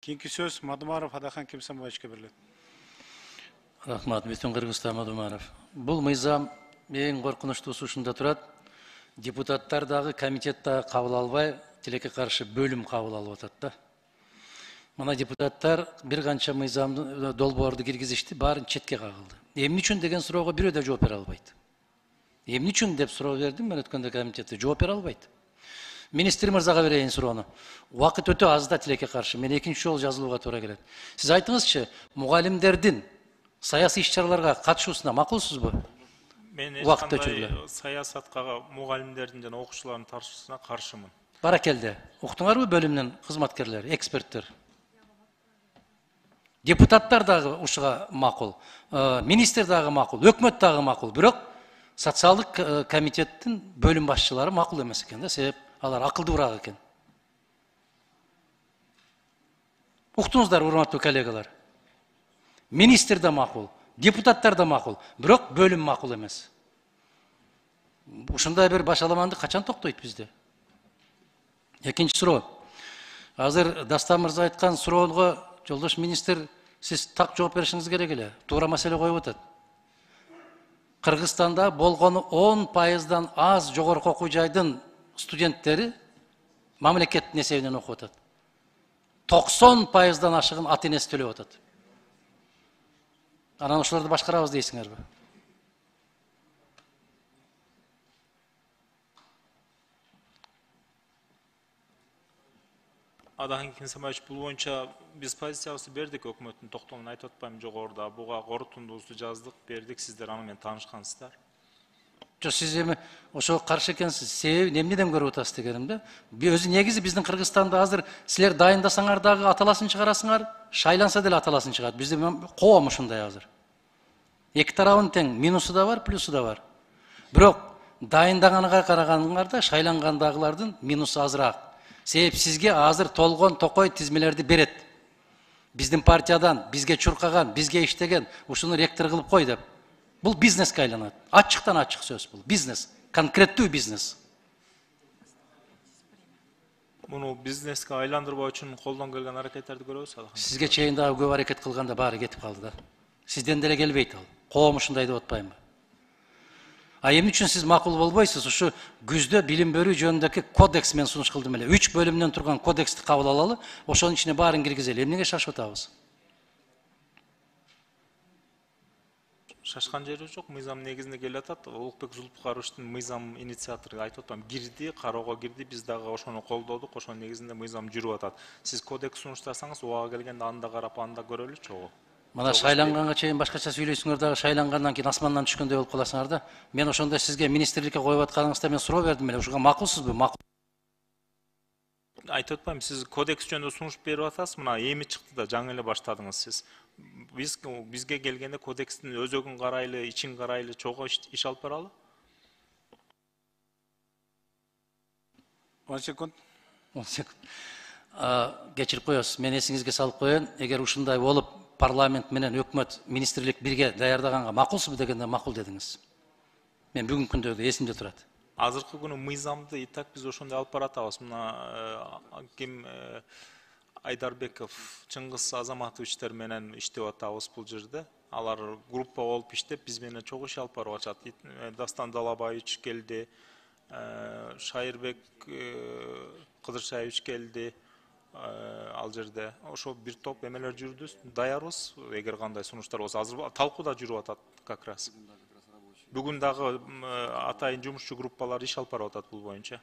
Keyinki söz Madumarov Adaхан Кемсанбаевичке берилет. Рахмат, бүтін Қырғызстан Мадумаров. Бұл мыйзам ең қорқыныштуысы ушунда турат. Депутаттар дагы комитетті кабыл албай, тилекке каршы бөлім кабыл алып атат да. Мына депутаттар бир канча мыйзамды долбоорду киргизишти, баарын четке кагылды. Эмне үчүн деген суроого бирөө да жооп бере албайт. Эмне үчүн деп суроо бердим мен өткөндө комитетте, жооп бере албайт. Министр мырзага берейин суроону. Убакыт өтө аз да тилекке каршы. Мен экинчи жолу жазылууга туура келет. Сиз айтыңызчы, мугалимдердин саясий иш-чараларга катышуусуна макулсузбу? Мен эчкандай саясатка мугалимдердин жана окуучулардын тартышуусуна каршымын. Баракелде. Уктуңарбы бөлүмдүн кызматкерлери, эксперттер? Депутаттар дагы ушуга макул, министр дагы макул, өкмөт дагы макул. Бирок социалдык комитеттин бөлүм башчылары макул эмес экен да, себеп алар акылдуураак экен. Уктуңуздар, урматтуу коллегалар. Министр да макул, депутаттар да макул, бирок бөлүм макул эмес. Ушундай бир башаламандык качан токтойт бизде? Экинчи суроо. Азыр Дастан мырза айткан суроого жолдош министр, сиз так жооп беришиңиз керек эле. Туура маселе коюп атат. Кыргызстанда болгону 10%дан аз жогорку окуу жайдын студенттери мамлекеттин эсебинен окуп атат. 90%дан ашыгын ата энеси төлөп атат. Анан ошолорду башкарабыз дейсиңерби? Adaхан Кемсанбаевич, бул боюнча биз позициябызды бердик, өкмөттүн токтомун айтып атпайм жогоруда. Буга корутундуубузду жаздык, бердик, сиздер аны менен таанышкансыздар. Жок, сиз эми ошого каршы экенсиз. Себеби эмнеден көрүп атасыз дегенимде? Өзү негизи биздин Кыргызстанда азыр силер дайындасаңар дагы аталасын чыгарасыңар, шайланса деле аталасын чыгат. Бизде коом ушундай азыр. Эки тарабын тең, минусу да бар, плюсу да бар. Бирок дайындаганга караганыңарда шайлангандагылардын минусу азыраак. Себеп сизге азыр толгон токой тизмелерди берет. Биздин партиядан, бизге чуркаган, бизге иштеген, ушуну ректор кылып кой деп. Бул бизнеске айланат. Ачыктан ачык сөз бул. Бизнес. Конкреттүү бизнес. Муну бизнеске айландырбоо үчүн колдон келген аракеттерди көрөбүз, Adaхан. Сизге чейин дагы көп аракет кылганда баары кетип калды да. Сизден деле келбейт ал. Коом ушундай деп атпаймынбы? А эмне үчүн сиз макул болбойсуз? Ушу күздө билим берүү жөнүндөгү кодекс мен сунуш кылдым эле. 3 бөлүмдөн турган кодексти кабыл алалы, ошонун ичине баарын киргизели. Эмнеге шашып атабыз? Шашкан жери жок, мыйзам негизинде келип атат. Улукбек Зулпукаровичтин мыйзам инициатору айтып атам, кирди, кароого кирди, биз дагы ошону колдодук, ошонун негизинде мыйзам жүрүп атат. Сиз кодекс сунуштасаңыз, убага келгенде анда карап, анда көрөлү чогуу. Мына шайланганга чейин башкача сүйлөйсүңөр дагы, шайлангандан кийин асмандан түшкөндөй болуп каласыңар да. Мен ошондо сизге министрликке коюп атканыңызда мен суроо бердим эле. Ушуга макулсузбу? Макул. Айтып атпайм, сиз кодекс жөнүндө сунуш берип атасыз, мына эми чыкты да, жаңы эле баштадыңыз сиз. Бизге келгенде кодекстин өзөгүн карайлы, ичин карайлы, чогуу иш алып баралы. 10 секунд. 10 секунд. Кечирип коесуз. Мен эсиңизге салып коеюн, эгер ушундай болуп парламент менен өкмөт, министрлик бирге даярдаганга макулсузбу дегенде макул дедиңиз. Мен бүгүнкү күндөгү эсимде турат. Азыркы күнү мыйзамды и так биз ошондой алып баратабыз. Мына ким Айдарбеков, Чыңгыз Азаматовичтер менен иштеп атабыз бул жерде. Алар группа болуп иштеп, биз менен чогуу иш алып барып атышат. Дастан Далабаевич келди, Шайырбек Кыдыршаевич келди. Ал жерде ошо бир топ эмелер жүрдү, даярбыз. Эгер кандай сунуштар болсо, азыр талкууда жүрүп атат как раз. Бүгүн дагы атайын жумушчу группалар иш алып барып атат бул боюнча.